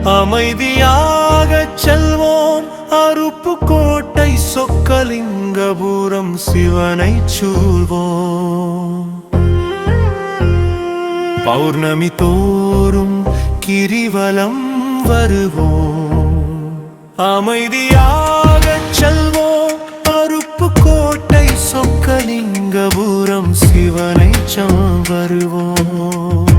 அமைதியாகச் செல்வோம் அருப்புக்கோட்டை சொக்கலிங்கபுரம் சிவனைச் சூழ்வோம். பௌர்ணமி தோறும் கிரிவலம் வருவோம். அமைதியாகச் செல்வோம் அருப்புக்கோட்டை சொக்கலிங்கபுரம் சிவனைச் வருவோம்.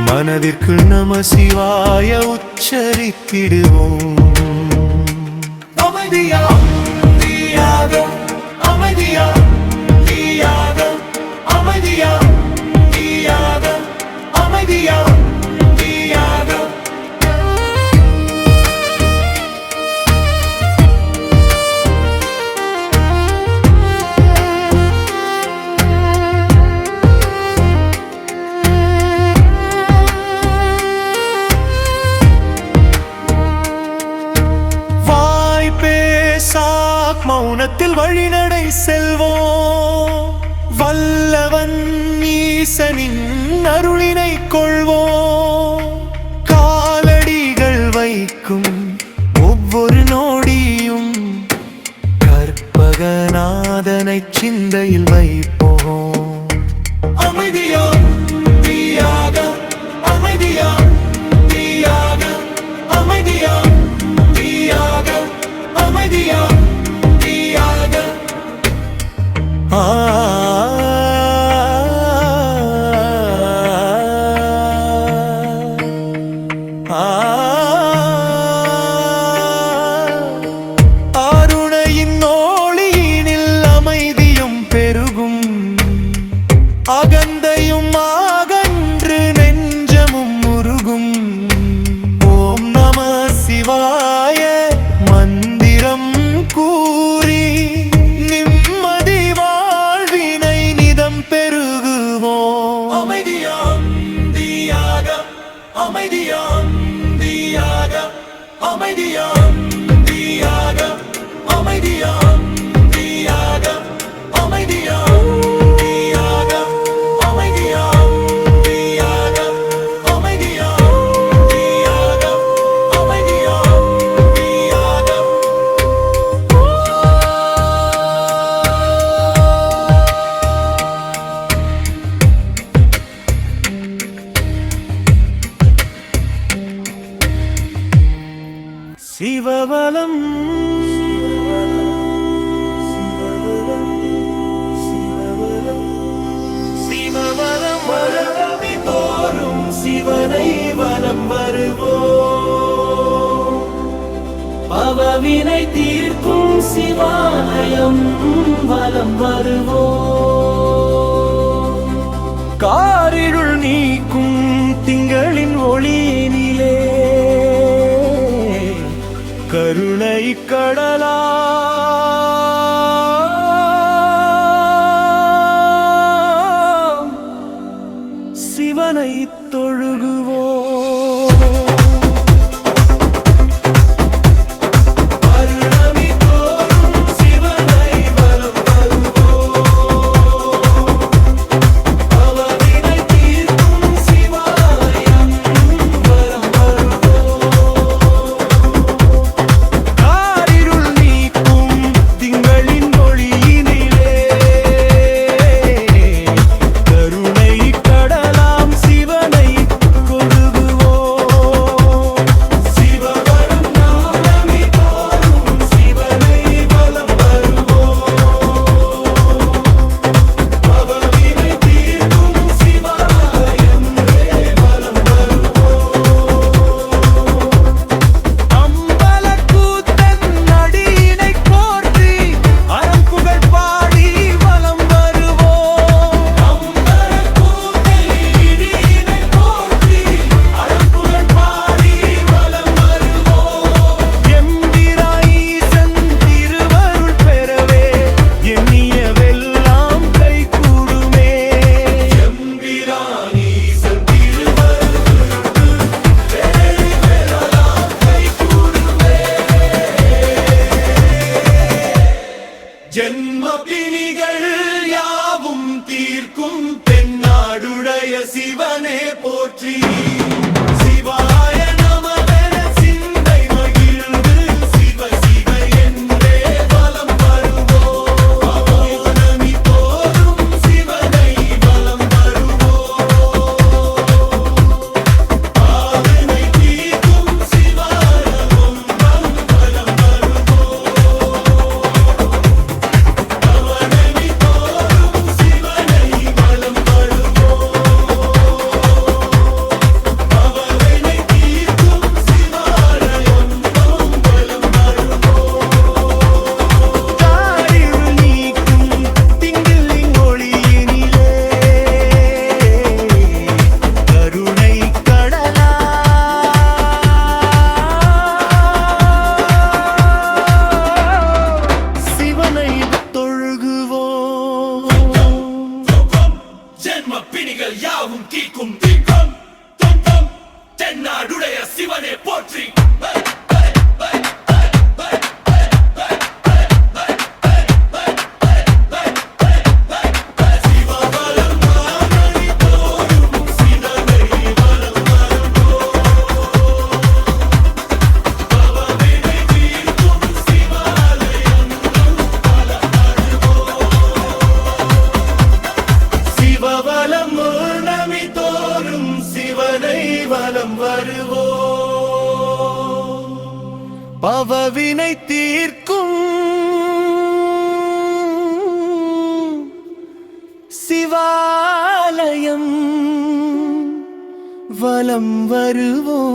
மனதிற்குள் நம சிவாய உச்சரித்திடுவோம். அமைதியா தீயாக அமைதியா தீயாக அமைதியா தீயாக அமைதியா தீயாக. மௌனத்தில் வழிநடை செல்வோம். வல்லவன் ஈசனின் அருளினை கொள்வோம். காலடிகள் வைக்கும் ஒவ்வொரு நொடியும் கற்பகநாதனை சிந்தையில் வைப்போம். அமைதியா தீயாக அமைதியா தீயாக அமைதியா தீயாக அமைதியா. அருணையின் ஒளியினில் அமைதியும் பெருகும். அகந்தையும் அகன்று நெஞ்சமும் உருகும். ஓம் நம சிவாய மந்திரம் கூறி நிம்மதி வாழ்வினை நிதம் பெருகுவோம். அமைதியாம் தீயாக அமைதியாம் தீயாக அமைதியாம் தீயாக அமைதியாம் தீயாக அமைதியாம் தீயாக அமைதியாம் தீயாக அமைதியாம் தீயாக அமைதியாம் தீயாக. சிவபலம் சிவபலம் வரவி தோறும் சிவனை வலம் வருவோம். பவவினை தீர்க்கும் சிவாலயம் வலம் வருவோம். காரிருள் நீக்கும் திங்களின் ஒளியினிலே கருணை கடலா சிவனை தொழுகுவோம். சிவனே போற்றி சிவா. போற்றி. பவவினை தீர்க்கும் சிவாலயம் வலம் வருவோம்.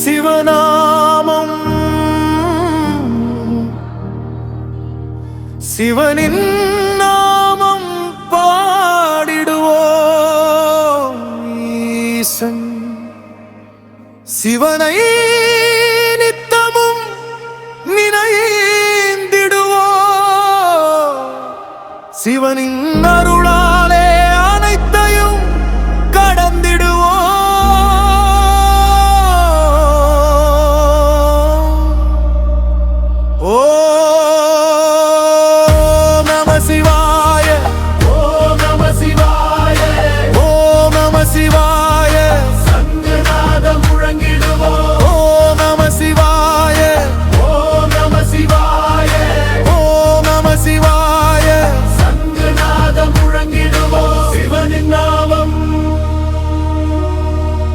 சிவநாமம் சிவனின் நாமம் பாடிடுவோம். ஈசன் சிவனை நித்தமும் நினைந்திடுவோம். சிவனின் அருளாலே அனைத்தையும் கடந்திடுவோம்.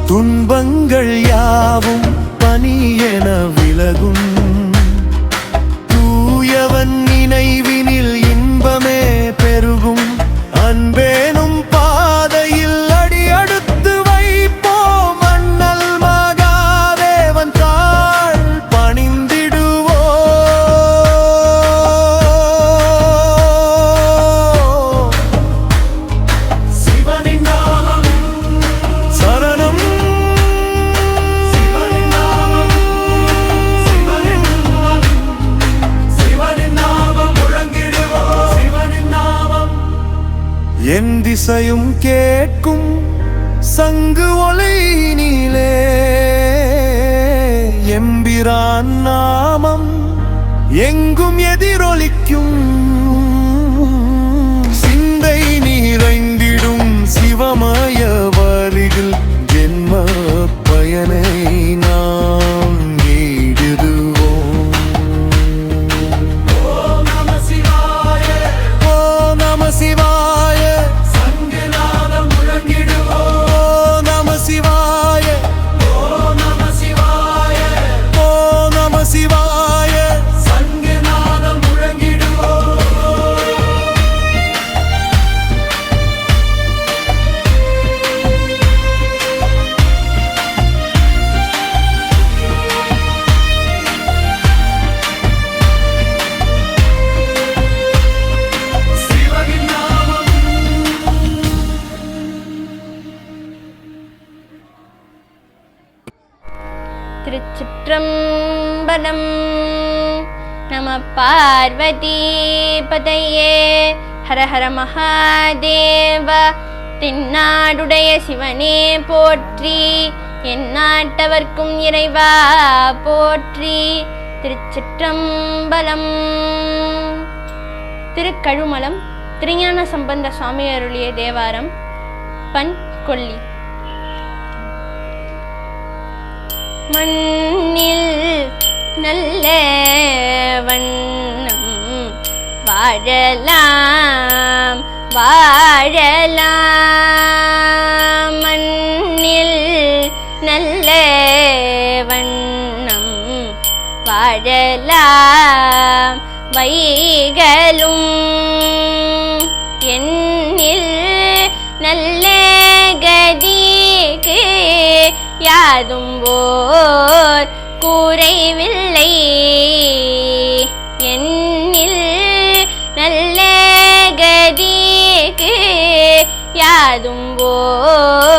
துன்பங்கள் யாவும் பனியென விலகும். தூயவன் நினைவினில் இன்பமே பெருகும். அன்பேனும் பாதையில் அடி அடுத்து வைப்போம். அண்ணல் மகாதேவன் தாள் பணிந்திடுவோம். சிவனின் நாமம் சரணம். என் திசையும் கேட்கும் சங்கு ஒலியினிலே எம்பிரான் நாமம் எங்கும் எதிரொலிக்கும். சிந்தை நிறைந்திடும் சிவமய வரிகள் ஜென்ம பயனை நாம் நீடுவோம். ஓம் நம சிவாய. ஓம் நம சிவாய. திருச்சிற்றம்பலம். நம பார்வதி பதையே. ஹர ஹர மகாதேவ. தென்னாடுடைய சிவனே போற்றி. எந்நாட்டவர்க்கும் இறைவா போற்றி. திருச்சிற்றம்பலம். திருக்கழுமலம் திருஞான சம்பந்த சுவாமி அருளிய தேவாரம். பண் கொல்லி. மண்ணில் நல்ல வண்ணம் வாழலாம் வாழலாம். மண்ணில் நல்ல வண்ணம் வாழலாம் வைகளும். எண்ணில் நல்ல கதிக்கு யாதும் ஓர் குறைவில்லை. எண்ணில் நல்ல கதிக்கு யாதும் ஓர்